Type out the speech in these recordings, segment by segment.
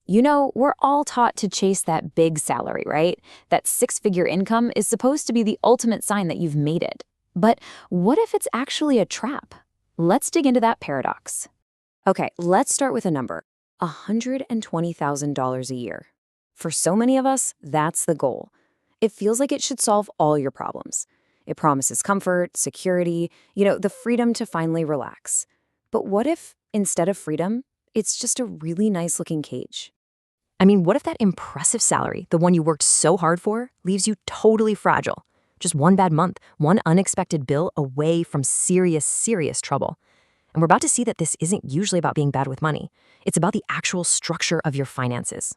We're all taught to chase that big salary, right? That six-figure income is supposed to be the ultimate sign that you've made it. But what if it's actually a trap? Let's dig into that paradox. Okay, let's start with a number. $120,000 a year. For so many of us, that's the goal. It feels like it should solve all your problems. It promises comfort, security, the freedom to finally relax. But what if, instead of freedom, it's just a really nice-looking cage? I mean, what if that impressive salary, the one you worked so hard for, leaves you totally fragile? Just one bad month, one unexpected bill away from serious, serious trouble. And we're about to see that this isn't usually about being bad with money. It's about the actual structure of your finances.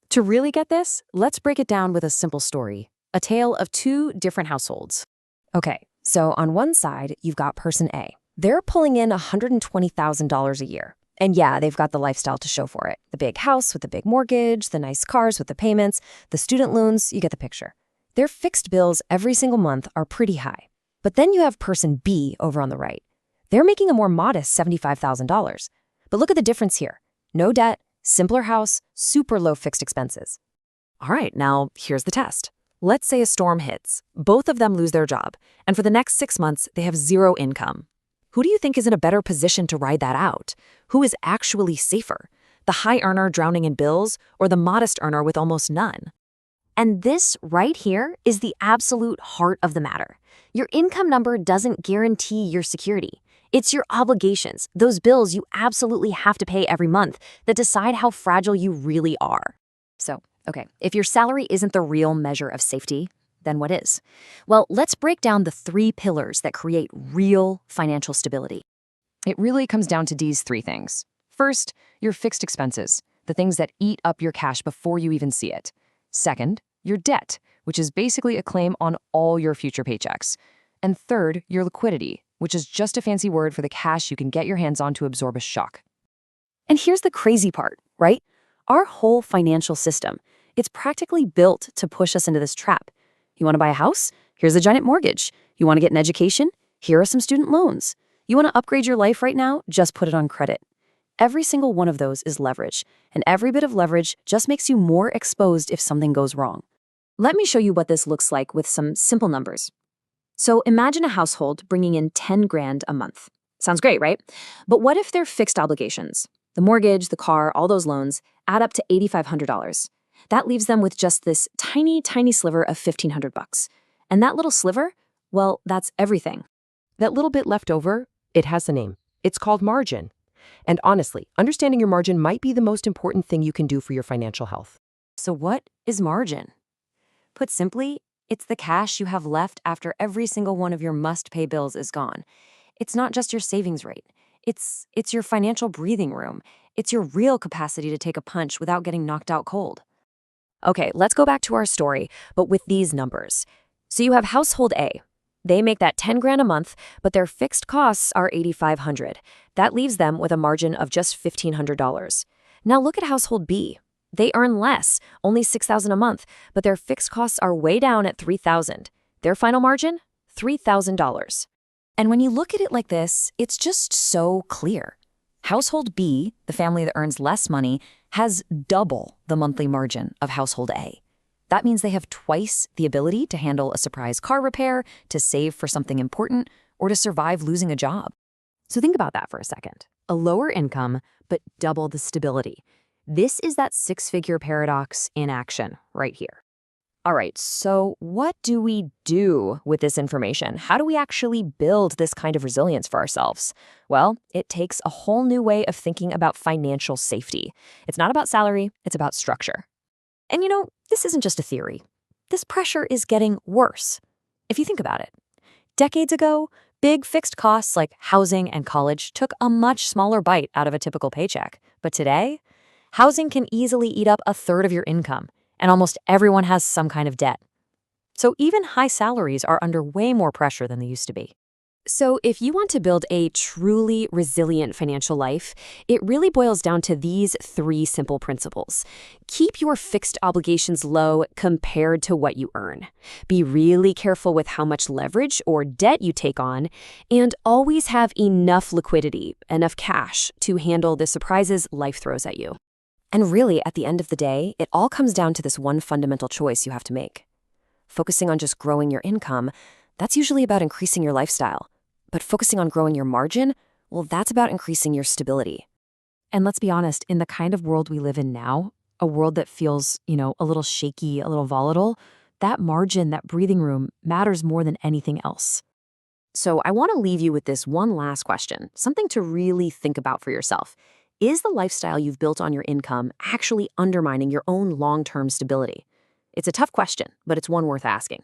To really get this, let's break it down with a simple story, a tale of two different households. Okay, so on one side, you've got person A. They're pulling in $120,000 a year. And yeah, they've got the lifestyle to show for it. The big house with the big mortgage, the nice cars with the payments, the student loans, you get the picture. Their fixed bills every single month are pretty high. But then you have person B over on the right. They're making a more modest $75,000. But look at the difference here. No debt, simpler house, super low fixed expenses. All right, now here's the test. Let's say a storm hits. Both of them lose their job. And for the next 6 months, they have zero income. Who do you think is in a better position to ride that out? Who is actually safer? The high earner drowning in bills or the modest earner with almost none? And this right here is the absolute heart of the matter. Your income number doesn't guarantee your security. It's your obligations, those bills you absolutely have to pay every month, that decide how fragile you really are. So, okay, if your salary isn't the real measure of safety, then what is? Well, let's break down the 3 pillars that create real financial stability. It really comes down to these 3 things. First, your fixed expenses, the things that eat up your cash before you even see it. Second, your debt, which is basically a claim on all your future paychecks. And third, your liquidity, which is just a fancy word for the cash you can get your hands on to absorb a shock. And here's the crazy part, right? Our whole financial system, it's practically built to push us into this trap. You want to buy a house? Here's a giant mortgage. You want to get an education? Here are some student loans. You want to upgrade your life right now? Just put it on credit. Every single one of those is leverage, and every bit of leverage just makes you more exposed if something goes wrong. Let me show you what this looks like with some simple numbers. So imagine a household bringing in 10 grand a month. Sounds great, right? But what if their fixed obligations, the mortgage, the car, all those loans, add up to $8,500? That leaves them with just this tiny, tiny sliver of $1,500. And that little sliver, well, that's everything. That little bit left over, it has a name. It's called margin. And honestly, understanding your margin might be the most important thing you can do for your financial health. So what is margin? Put simply, it's the cash you have left after every single one of your must-pay bills is gone. It's not just your savings rate. It's your financial breathing room. It's your real capacity to take a punch without getting knocked out cold. Okay, let's go back to our story, but with these numbers. So you have household A. They make that 10 grand a month, but their fixed costs are $8,500. That leaves them with a margin of just $1,500. Now look at household B. They earn less, only $6,000 a month, but their fixed costs are way down at $3,000. Their final margin? $3,000. And when you look at it like this, it's just so clear. Household B, the family that earns less money, has double the monthly margin of household A. That means they have twice the ability to handle a surprise car repair, to save for something important, or to survive losing a job. So think about that for a second. A lower income, but double the stability. This is that 6-figure paradox in action right here. All right, so what do we do with this information? How do we actually build this kind of resilience for ourselves? Well, it takes a whole new way of thinking about financial safety. It's not about salary, it's about structure. And this isn't just a theory. This pressure is getting worse. If you think about it, decades ago, big fixed costs like housing and college took a much smaller bite out of a typical paycheck. But today, housing can easily eat up a third of your income, and almost everyone has some kind of debt. So even high salaries are under way more pressure than they used to be. So if you want to build a truly resilient financial life, it really boils down to these 3 simple principles. Keep your fixed obligations low compared to what you earn. Be really careful with how much leverage or debt you take on, and always have enough liquidity, enough cash, to handle the surprises life throws at you. And really, at the end of the day, it all comes down to this one fundamental choice you have to make. Focusing on just growing your income, that's usually about increasing your lifestyle. But focusing on growing your margin, well, that's about increasing your stability. And let's be honest, in the kind of world we live in now, a world that feels, a little shaky, a little volatile, that margin, that breathing room matters more than anything else. So I want to leave you with this one last question, something to really think about for yourself. Is the lifestyle you've built on your income actually undermining your own long-term stability? It's a tough question, but it's one worth asking.